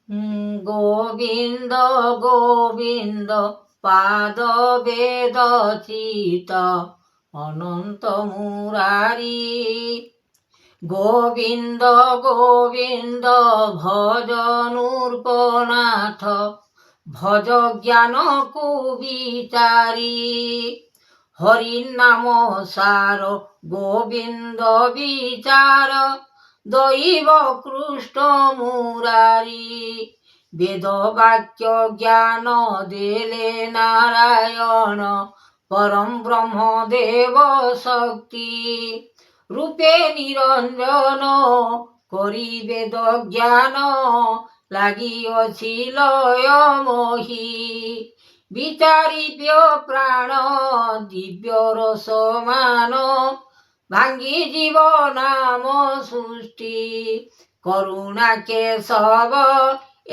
গোবিন্দ গোবিন্দ পাদ বেদ চিত অনন্ত মুরারি। গোবিন্দ গোবিন্দ ভজ নূর্পনাথ ভজ জ্ঞান কুবিচারি। হরির নাম সার গোবিন্দ বিচার দৈব কৃষ্ণ মুরারি। বেদ বাক্য জ্ঞান দেলে নারায়ণ পরম ব্রহ্ম দেব শক্তি। রূপে নিরঞ্জন করি বেদ জ্ঞান লাগিଅছি লয় মোহি। বিচারিব্য প্রাণ দিব্য রসমান ভাঙ্গি জীব নাম সৃষ্টি। করুণা কেশব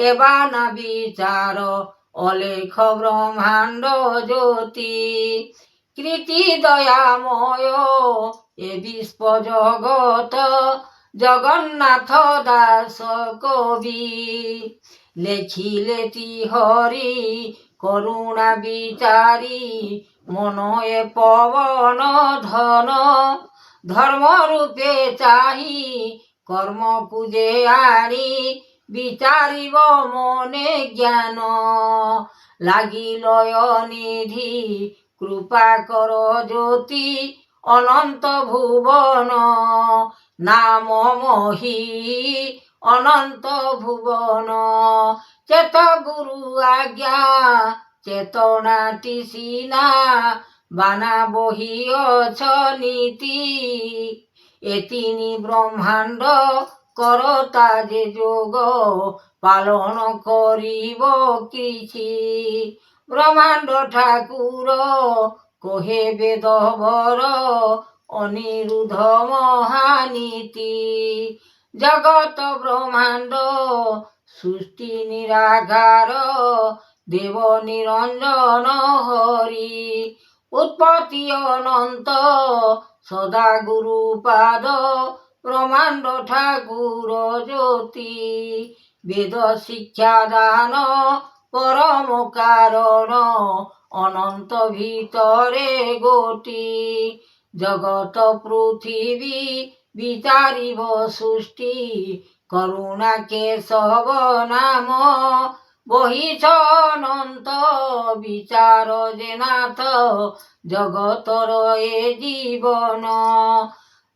এবা না বিচার অলেখ ব্রহ্মাণ্ড জ্যোতি। কৃতি দয়াময় এ বিশ্ব জগত জগন্নাথ দাস কবি। লেখিলেতি হরি করুণা বিচারি মনয়ে পবন ধন। ধর্ম রূপে চাহি কর্ম পূজে আনি বিচারিব মনে জ্ঞান। লাগিলয় নিধি কৃপা কর জ্যোতি অনন্ত ভুবন। নাম মহি অনন্ত ভুবন চেত গুরু আজ্ঞা চেতনাটি সিনা বানা বহিয়ছ নীতি। এ তিনি ব্রহ্মাণ্ড করতা যে যোগ পালন করিব কিছু। ব্রহ্মাণ্ড ঠাকুর কহে বেদবর অনিরুদ্ধ মহানীতি। জগত ব্রহ্মাণ্ড সৃষ্টি নিরাকার দেব নিরঞ্জন হরি। উৎপত্তি অনন্ত সদা গুরু পাদ ব্রহ্মাণ্ড ঠাকুর জ্যোতি। বেদ শিক্ষা দান পরম কারণ অনন্ত ভিতরে গোটি। জগত পৃথিবী বিচারিব সৃষ্টি করুণা কেশব নাম বহিছ অনন্ত বিচার যে নাথ জগতর এ জীবন।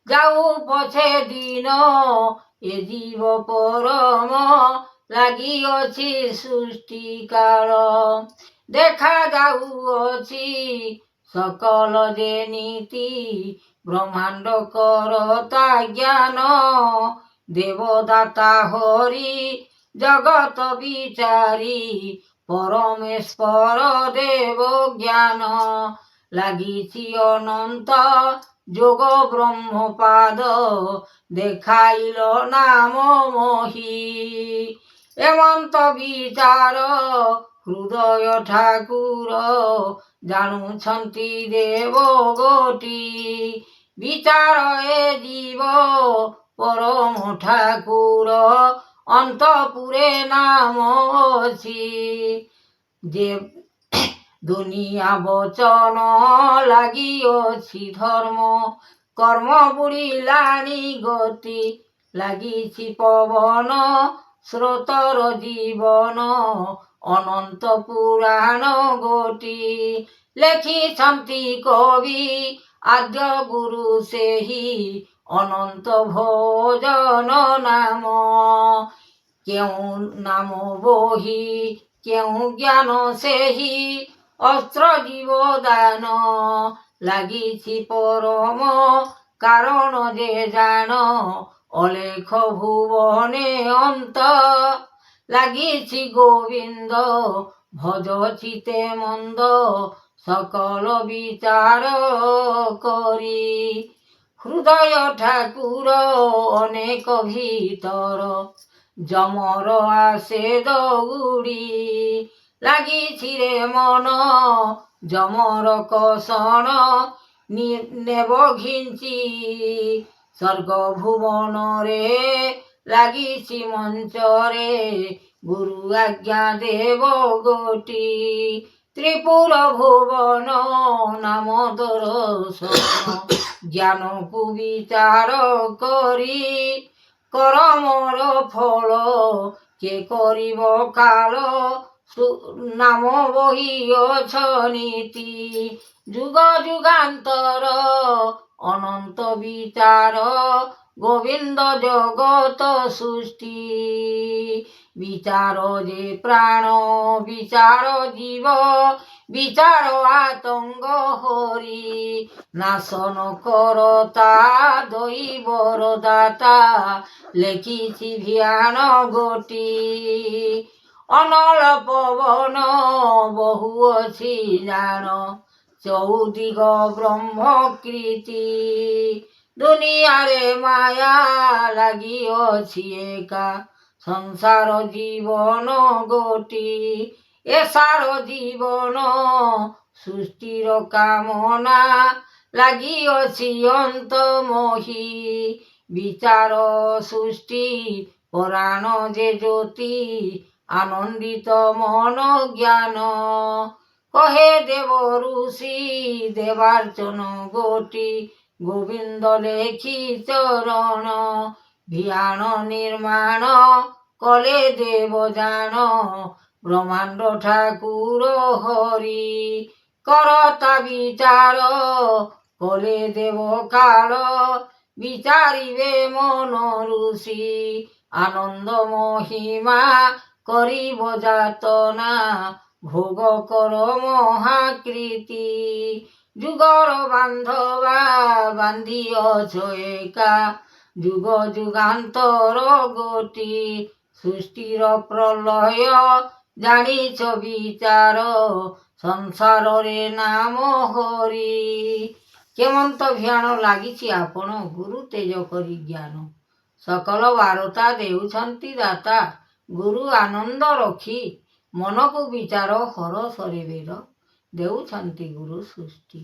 যাও পছে দিন এ জীব পরম লাগিଅছি সৃষ্টিকাଳ। দেখা যাউଅছি সকল যে নীতি ব্রহ্মাণ্ড করতা জ্ঞান। দেবদাতা হরি জগত বিচারি পরমেশ্বর দেব জ্ঞান। লাগিছি অনন্ত যোগ ব্রহ্মপাদ দেখাইল নাম মহি। এমন্ত বিচার হৃদয় ঠাকুর জাণুଛନ୍ତି দেব গোটি। বিচার এ জীব পরম ঠাকুর অন্তপুরে নাম ଅଛି। যে দুনিয়া বচন লাগিଅଛି ধর্ম কর্ম বুড়িলানি গতি। লাগিছি পবন স্রোতর জীবন অনন্ত পুরাণ গোটি। লেখিଛନ୍ତି কবি আদ্য গুরু ସେହି অনন্ত ভোজন নাম। কেউ নাম বহি কেউ জ্ঞান ସେହି অস্ত্র জীবদান। লাগিছি পরম কারণ যে জান অলেখ ভুবনে অন্ত। লাগিছি গোবিন্দ ভজ চিতে মন্দ সকল বিচার করি। হৃদয় ঠাকুর অনেক ভিতর যমর আসে দৌড়ি। লাগিছি রে মন যমর কষণ নেব ঘিঞ্চি। স্বর্গ ভুবন রে লাগিছি মঞ্চরে গুরু আজ্ঞা দেব গোটি ত্রিপুর ভুবন নাম দর্শন জ্ঞানকু বিচার করি করমর ফল কে করিব কাল নাম বহিয়ছ নীতি যুগ যুগান্তর অনন্ত বিচার গোবিন্দ জগত সৃষ্টি বিচার যে প্রাণ বিচার জীব বিচার আতঙ্গ হরি নাশন করতা দৈবর দাতা লেখিছি ধ্যান গোটি অনল পবন বহু অছি জান চৌদিগ ব্রহ্মকৃতি দুনিয়ারে মায়া লাগিଅଛି একা সংসার জীবন গোটি এসার জীবন সৃষ্টির কামনা লাগিଅଛି অন্তমোহি বিচার সৃষ্টি পরাণ যে জ্যোতি আনন্দিত মন জ্ঞান কহে দেব ঋষি দেবার্চন গোটি গোবিন্দ লেখি চরণ ধ্যান নির্মাণ কলে দেব জান ব্রহ্মাণ্ড ঠাকুর হরি করতা বিচার কলে দেব কাল বিচারিবে মন ঋষি আনন্দ মহিমা করিব যাতনা ভোগ কর মহাকৃতি যুগর বান্ধবা বান্ধিଅছ একা যুগ যুগান্তর গোটি সৃষ্টির প্রলয় জানিছ বিচার সংসারে নাম হরি କେମନ୍ତ ଧ୍ୟାନ ଲାଗିଛି ଆପଣ ଗୁରୁ ତେଜ କରି ଜ୍ଞାନ ସକଳ ବାରତା ଦେଉଛନ୍ତି ଦାତା ଗୁରୁ ଆନନ୍ଦ ରଖି ମନକୁ ବିଚାର ହର ସରିବେର ଦେଉଛନ୍ତି ଗୁରୁ ସୃଷ୍ଟି।